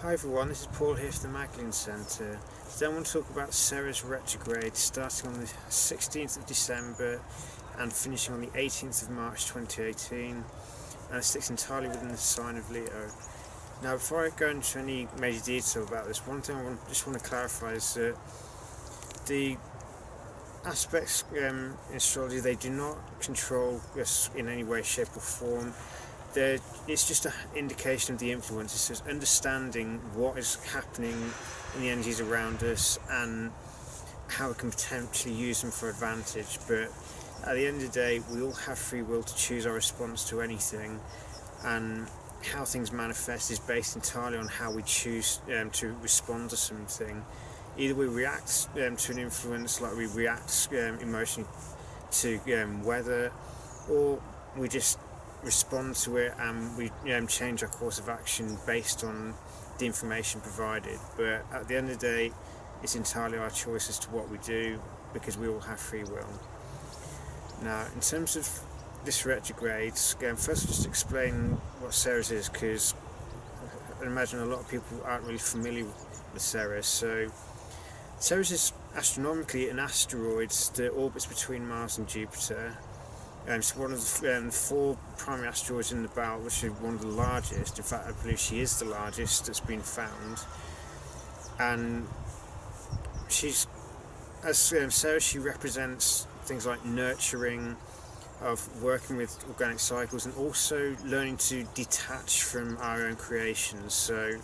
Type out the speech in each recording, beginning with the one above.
Hi everyone, this is Paul here from the Magdalene Centre. Today I want to talk about Ceres retrograde starting on the 16th of December and finishing on the 18th of March 2018, and it sticks entirely within the sign of Leo. Now before I go into any major detail about this, one thing I just want to clarify is that the aspects in astrology, they do not control us in any way, shape or form. It's just an indication of the influence. It's just understanding what is happening in the energies around us and how we can potentially use them for advantage. But at the end of the day, we all have free will to choose our response to anything, and how things manifest is based entirely on how we choose to respond to something. Either we react to an influence like we react emotionally to weather, or we just respond to it and we change our course of action based on the information provided. But at the end of the day, it's entirely our choice as to what we do, because we all have free will. Now, in terms of this retrograde, first I'll just explain what Ceres is, because I imagine a lot of people aren't really familiar with Ceres. So Ceres is astronomically an asteroid that orbits between Mars and Jupiter. It's one of the four primary asteroids in the belt, which is one of the largest. In fact, I believe she is the largest that's been found. And she's, as Ceres, she represents things like nurturing, of working with organic cycles, and also learning to detach from our own creations. So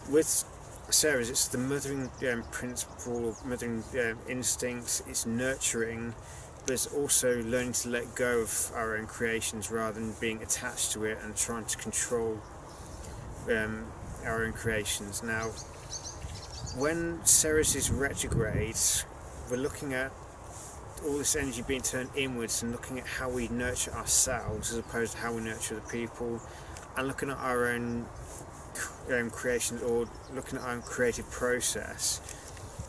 with Ceres, it's the mothering principle, mothering instincts, it's nurturing, but it's also learning to let go of our own creations rather than being attached to it and trying to control our own creations. Now, when Ceres is retrograde, we're looking at all this energy being turned inwards and looking at how we nurture ourselves as opposed to how we nurture other people, and looking at our own creations, or looking at our own creative process.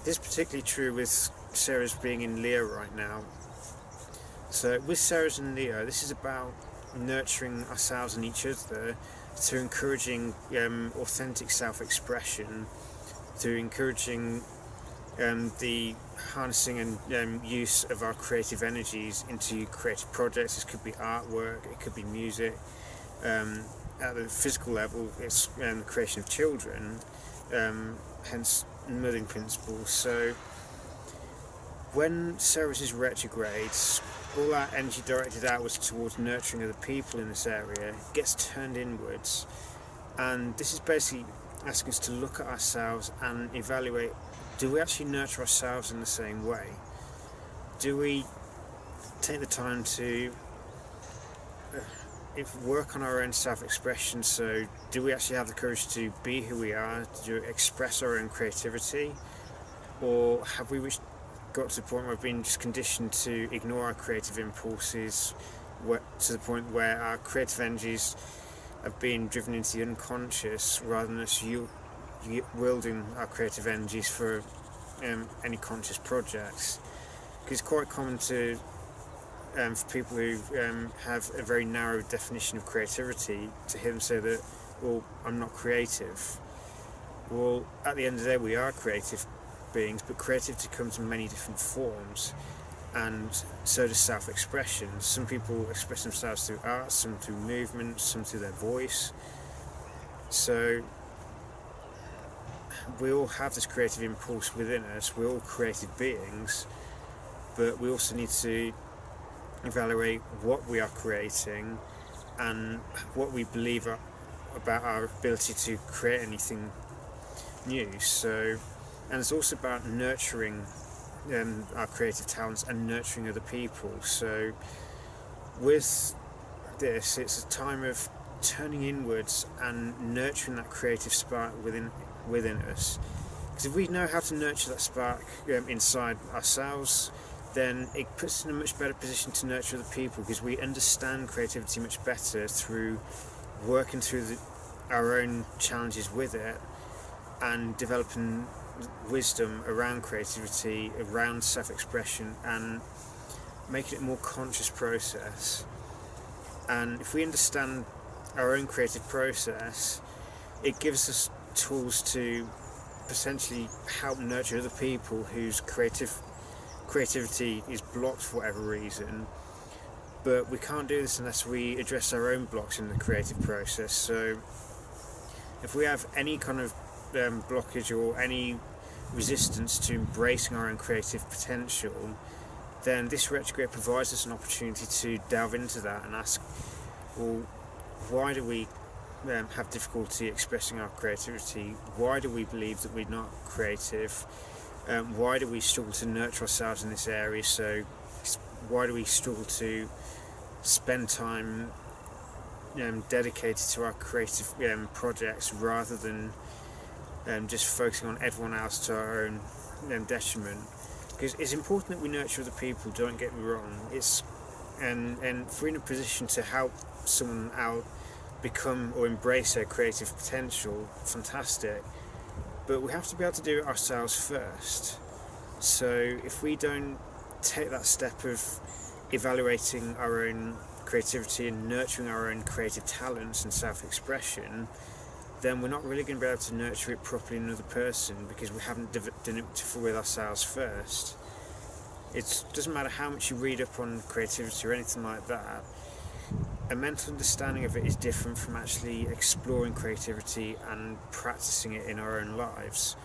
This is particularly true with Ceres being in Leo right now. So with Ceres and Leo, this is about nurturing ourselves and each other through encouraging authentic self-expression, through encouraging the harnessing and use of our creative energies into creative projects. This could be artwork, it could be music. At the physical level, it's the creation of children, hence mothering principles. So when Ceres is retrograde, all our energy directed outwards towards nurturing other people in this area gets turned inwards, and this is basically asking us to look at ourselves and evaluate, do we actually nurture ourselves in the same way? Do we take the time to work on our own self-expression? So do we actually have the courage to be who we are, to express our own creativity, or have we got to the point where we've been just conditioned to ignore our creative impulses, to the point where our creative energies have been driven into the unconscious rather than us wielding our creative energies for any conscious projects? Because it's quite common for people who have a very narrow definition of creativity to hear them say that, well, I'm not creative. Well, at the end of the day, we are creative beings, but creativity comes in many different forms, and so does self-expression. Some people express themselves through art, some through movement, some through their voice. So we all have this creative impulse within us. We're all creative beings, but we also need to evaluate what we are creating and what we believe about our ability to create anything new. So, and it's also about nurturing our creative talents and nurturing other people. So with this, it's a time of turning inwards and nurturing that creative spark within us. Because if we know how to nurture that spark inside ourselves, then it puts us in a much better position to nurture other people, because we understand creativity much better through working through our own challenges with it and developing wisdom around creativity, around self-expression, and making it a more conscious process. And if we understand our own creative process, it gives us tools to potentially help nurture other people whose creativity is blocked for whatever reason. But we can't do this unless we address our own blocks in the creative process. So if we have any kind of blockage or any resistance to embracing our own creative potential, then this retrograde provides us an opportunity to delve into that and ask, well, why do we have difficulty expressing our creativity? Why do we believe that we're not creative? Why do we struggle to nurture ourselves in this area? So why do we struggle to spend time dedicated to our creative projects rather than just focusing on everyone else to our own detriment? Because it's important that we nurture other people, don't get me wrong. And if we're in a position to help someone out become or embrace their creative potential, fantastic. But we have to be able to do it ourselves first. So if we don't take that step of evaluating our own creativity and nurturing our own creative talents and self-expression, then we're not really going to be able to nurture it properly in another person, because we haven't done it with ourselves first. It doesn't matter how much you read up on creativity or anything like that. A mental understanding of it is different from actually exploring creativity and practicing it in our own lives.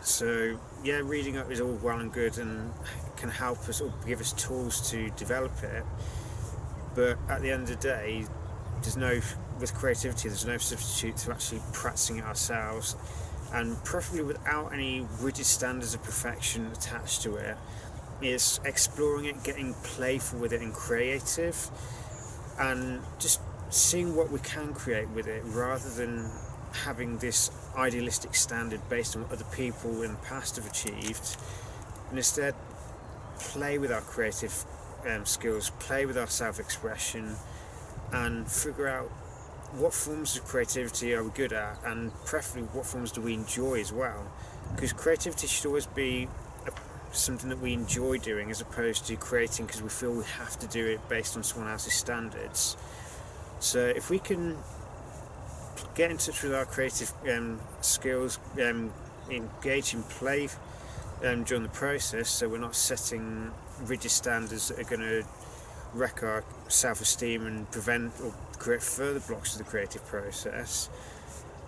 So yeah, reading up is all well and good and can help us or give us tools to develop it, but at the end of the day, with creativity there's no substitute to actually practicing it ourselves, and preferably without any rigid standards of perfection attached to it. It's exploring it, getting playful with it and creative, and just seeing what we can create with it, rather than having this idealistic standard based on what other people in the past have achieved, and instead play with our creative skills, play with our self-expression, and figure out what forms of creativity are we good at, and preferably what forms do we enjoy as well. Because creativity should always be something that we enjoy doing, as opposed to creating because we feel we have to do it based on someone else's standards. So if we can get in touch with our creative skills, engage in play during the process, so we're not setting rigid standards that are going to wreck our self-esteem and prevent or create further blocks to the creative process,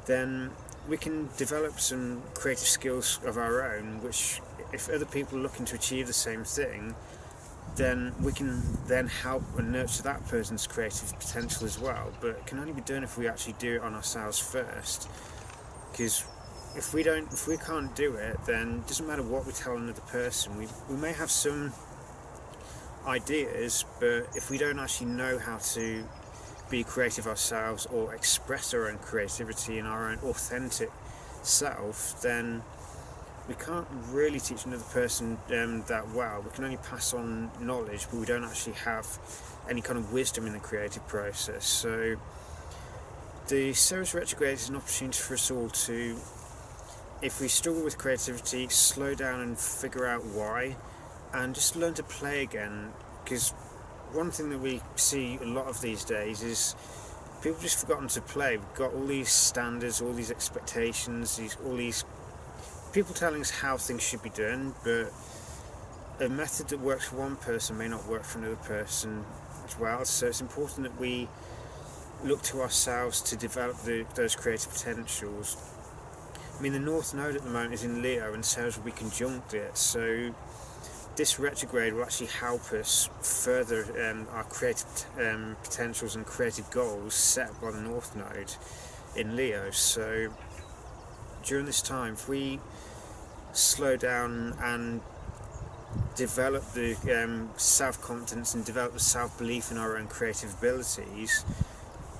then we can develop some creative skills of our own, which if other people are looking to achieve the same thing, then we can then help and nurture that person's creative potential as well. But it can only be done if we actually do it on ourselves first, because if we can't do it, then it doesn't matter what we tell another person. We may have some ideas, but if we don't actually know how to be creative ourselves or express our own creativity in our own authentic self, then we can't really teach another person that well. We can only pass on knowledge, but we don't actually have any kind of wisdom in the creative process. So the Ceres retrograde is an opportunity for us all to, if we struggle with creativity, slow down and figure out why, and just learn to play again. Because one thing that we see a lot of these days is people just forgotten to play. We've got all these standards, all these expectations, all these people telling us how things should be done, but a method that works for one person may not work for another person as well. So it's important that we look to ourselves to develop those creative potentials. I mean, the North Node at the moment is in Leo, and Ceres will be conjunct it, so this retrograde will actually help us further our creative potentials and creative goals set by the North Node in Leo. So during this time, if we slow down and develop the self-confidence and develop the self-belief in our own creative abilities,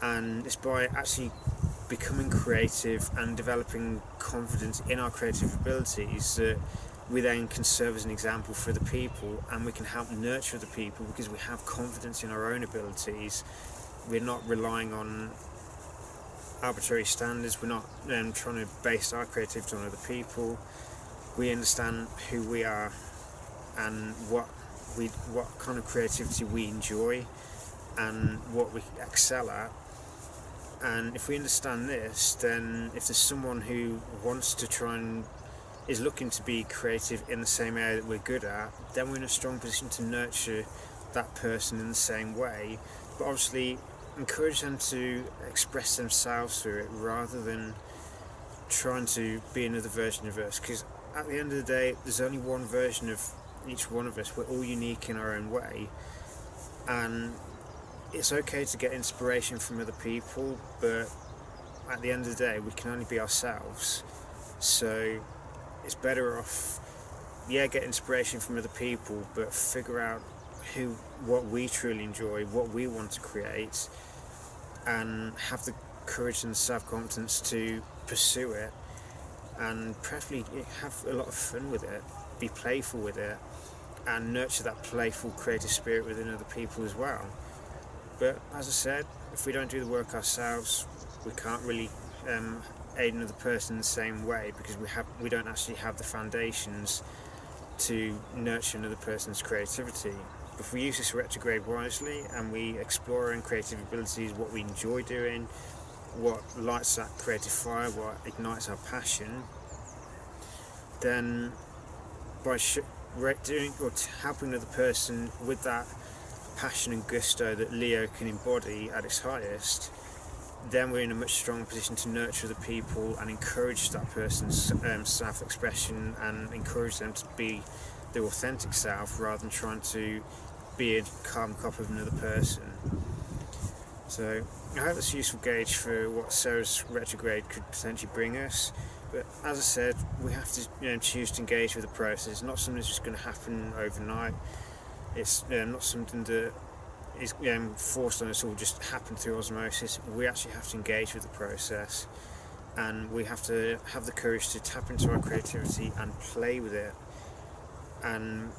and it's by actually becoming creative and developing confidence in our creative abilities that we then can serve as an example for the people, and we can help nurture the people because we have confidence in our own abilities. We're not relying on arbitrary standards, we're not trying to base our creativity on other people. We understand who we are and what kind of creativity we enjoy and what we excel at, And if we understand this, then if there's someone who wants to try and is looking to be creative in the same area that we're good at, then we're in a strong position to nurture that person in the same way, but obviously encourage them to express themselves through it rather than trying to be another version of us, because at the end of the day there's only one version of each one of us. We're all unique in our own way, and it's okay to get inspiration from other people, but at the end of the day we can only be ourselves. So it's better off, get inspiration from other people, but figure out what we truly enjoy, what we want to create, and have the courage and self-confidence to pursue it, and preferably have a lot of fun with it, be playful with it, and nurture that playful creative spirit within other people as well. But as I said, if we don't do the work ourselves, we can't really aid another person in the same way, because we don't actually have the foundations to nurture another person's creativity. If we use this retrograde wisely and we explore our own creative abilities, what we enjoy doing, what lights that creative fire, what ignites our passion, then by doing or helping another person with that passion and gusto that Leo can embody at its highest, then we're in a much stronger position to nurture other people and encourage that person's self-expression, and encourage them to be their authentic self rather than trying to be a carbon copy of another person. So I hope that's a useful gauge for what Ceres retrograde could potentially bring us. But as I said, we have to choose to engage with the process. It's not something that's just going to happen overnight. It's not something that is forced on us or just happen through osmosis. We actually have to engage with the process, and we have to have the courage to tap into our creativity and play with it, and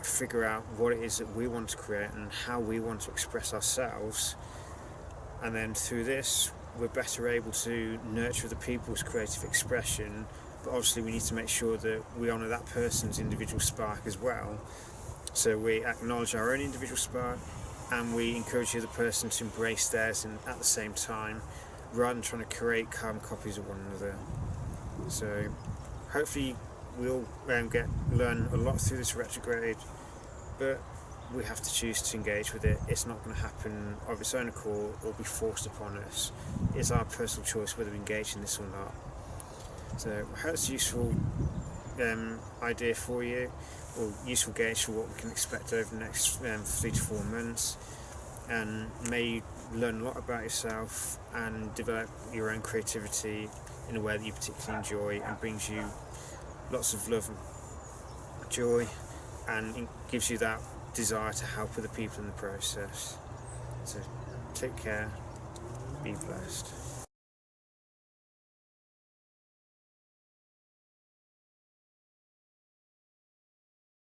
figure out what it is that we want to create and how we want to express ourselves. And then through this we're better able to nurture the people's creative expression, but obviously we need to make sure that we honour that person's individual spark as well. So we acknowledge our own individual spark, and we encourage the other person to embrace theirs and at the same time, rather than trying to create carbon copies of one another. So hopefully we'll learn a lot through this retrograde, but we have to choose to engage with it. It's not going to happen of its own accord or be forced upon us. It's our personal choice whether we engage in this or not. So I hope it's a useful idea for you, or useful gauge for what we can expect over the next 3 to 4 months, and may you learn a lot about yourself and develop your own creativity in a way that you particularly enjoy and brings you lots of love and joy, and it gives you that desire to help other people in the process. So take care, be blessed.